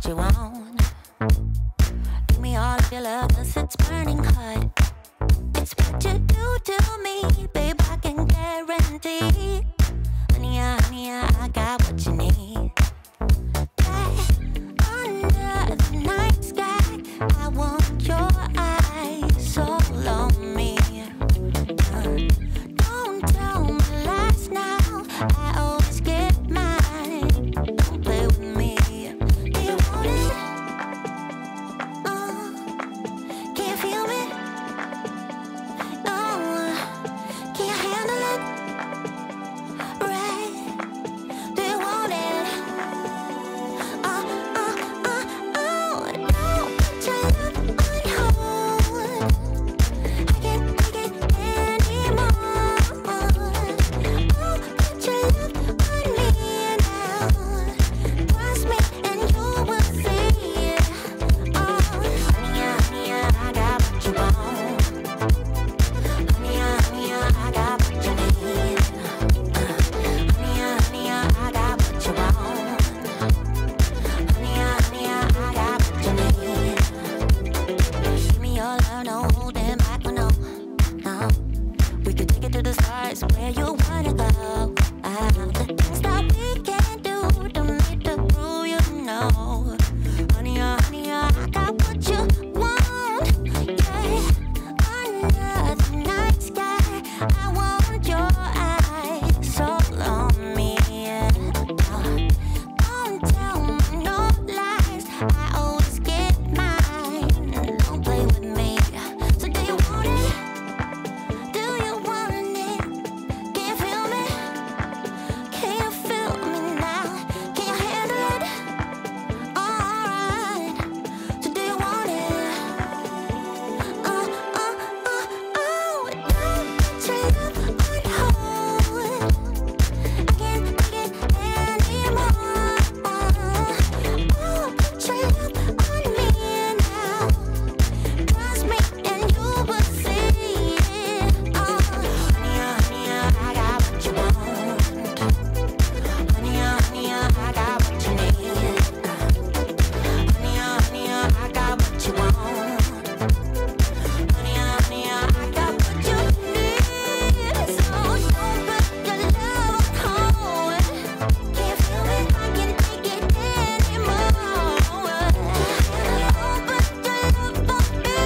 what you want. Give me all of your love, 'cause it's burning hot. It's what you do to me, babe, I can guarantee. Honey, honey, I got what you need. Under the night sky, I want your eyes all on me. Don't tell me lies now, I always get mine. Don't play with me. Do you want it? Can you feel me? Can you handle it? Right? Do you want it? Don't put your love on hold. I can't take it anymore. Oh, put your love on me now. Trust me and you will see. Oh, honey, honey, I got what you want. Honey, honey, I got what you need. Honey, honey, I got what you want. Honey, honey, I got what you need. Give me your love, no holding back, no, no. We could take it to the stars, where you wanna go. The things that we can do, don't need to prove you know. Honey, honey, I got what you want. Yeah, under the night sky, I want your eyes all on me. Don't tell me no lies, I always get mine. Don't play with me. So do you want it? Do you want it? Can you feel me? Can you feel me now? Can you handle it? Alright. So do you want it? Don't put your love on hold. I can't take it anymore. Oh, put your love on me now. Trust me and you will see. Oh, honey, honey, I got what you want. Honey, honey, I got what you need. Honey, honey, I got what you want. Honey, honey, I got what you need. So don't put your love on hold. Can't feel me, I can't take it anymore. Don't put your love on me.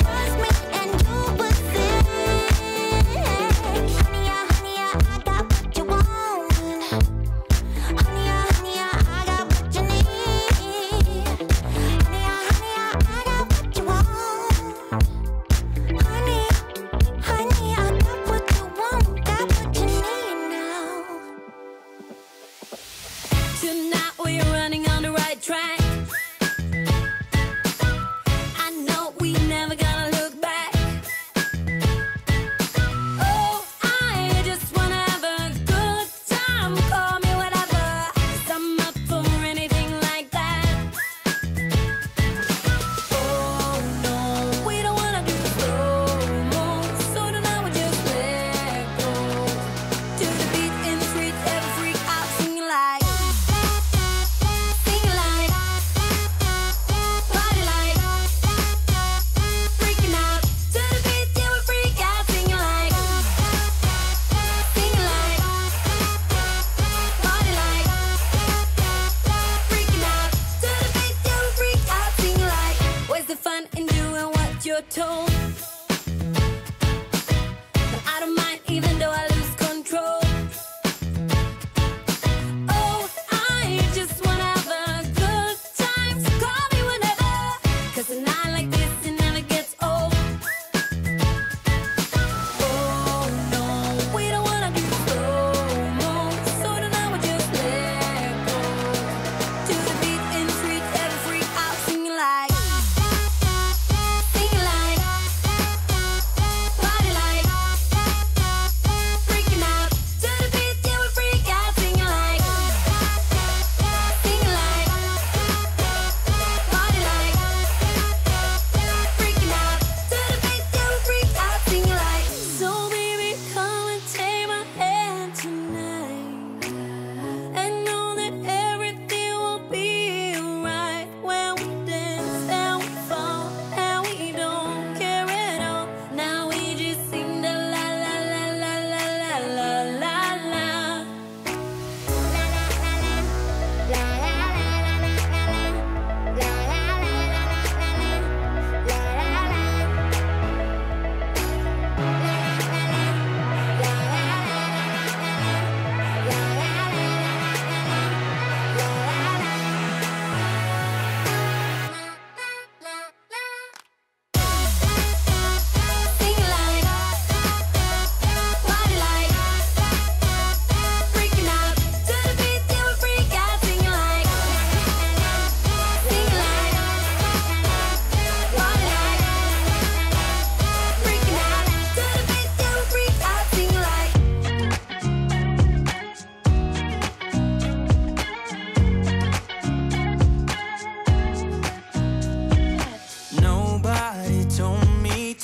Trust me and you will see. Honey, honey, I got what you want. Honey, honey, I got what you need. Honey, honey, I got what you want. Honey, honey, I got what you want, got what you need now. Tonight we're running on the right track. I know we never gonna look back. Oh, I just wanna have a good time. Call me whatever, 'cause I'm up for anything like that. Oh no, we don't wanna do slow-mo, so tonight we just let go. To the beat in the street, every freak out singing like, party like, freaking out. To the beat, yeah, we freak out singing like, party like, freaking out. To the beat, yeah, we freak out singing like. Where's the fun in doing what you're told? But I don't mind even though I lose control. Oh, I just wanna have a good time. So call me whenever, 'cause a night like this, it never gets old. Oh no, we don't wanna do slow-mo, so tonight we just let go. To the beat in the street, every freak out singing like,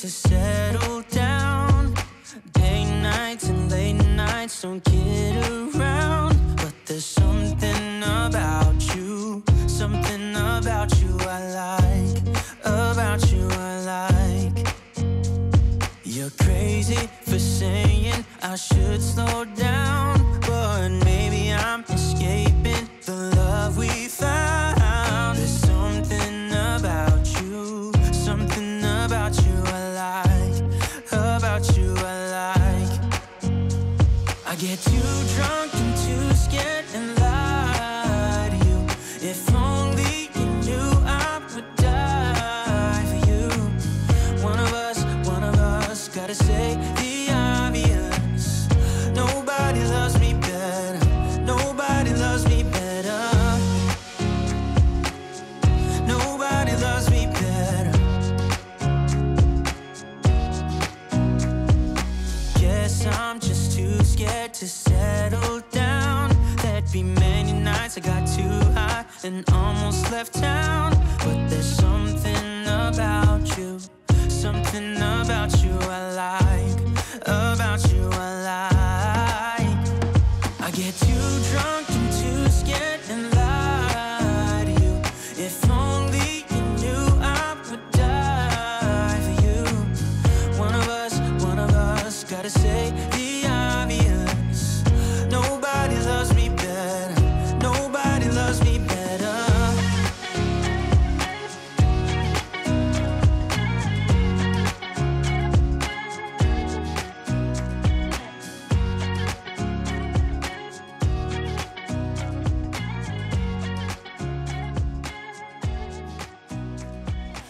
to settle down. Day nights and late nights don't get around. But there's something about you, something about you I like, about you I like. You're crazy for saying I should slow down, but maybe I'm escaping the love we found. There's something about you, something about you I like, about you I like. I get too drunk and too scared and lie to you. If only you knew I would die for you. One of us gotta say the obvious. Nobody loves me better, nobody loves me better. Nobody loves me better. Guess I'm just too scared to settle down. There'd be many nights I got too high and almost left town. But there's something about you, something about you I like, about you I like. I get too drunk and too scared and lie to you. If only you knew I would die for you. One of us gotta say the obvious. Nobody loves me better, nobody loves me better.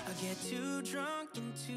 I get too drunk and too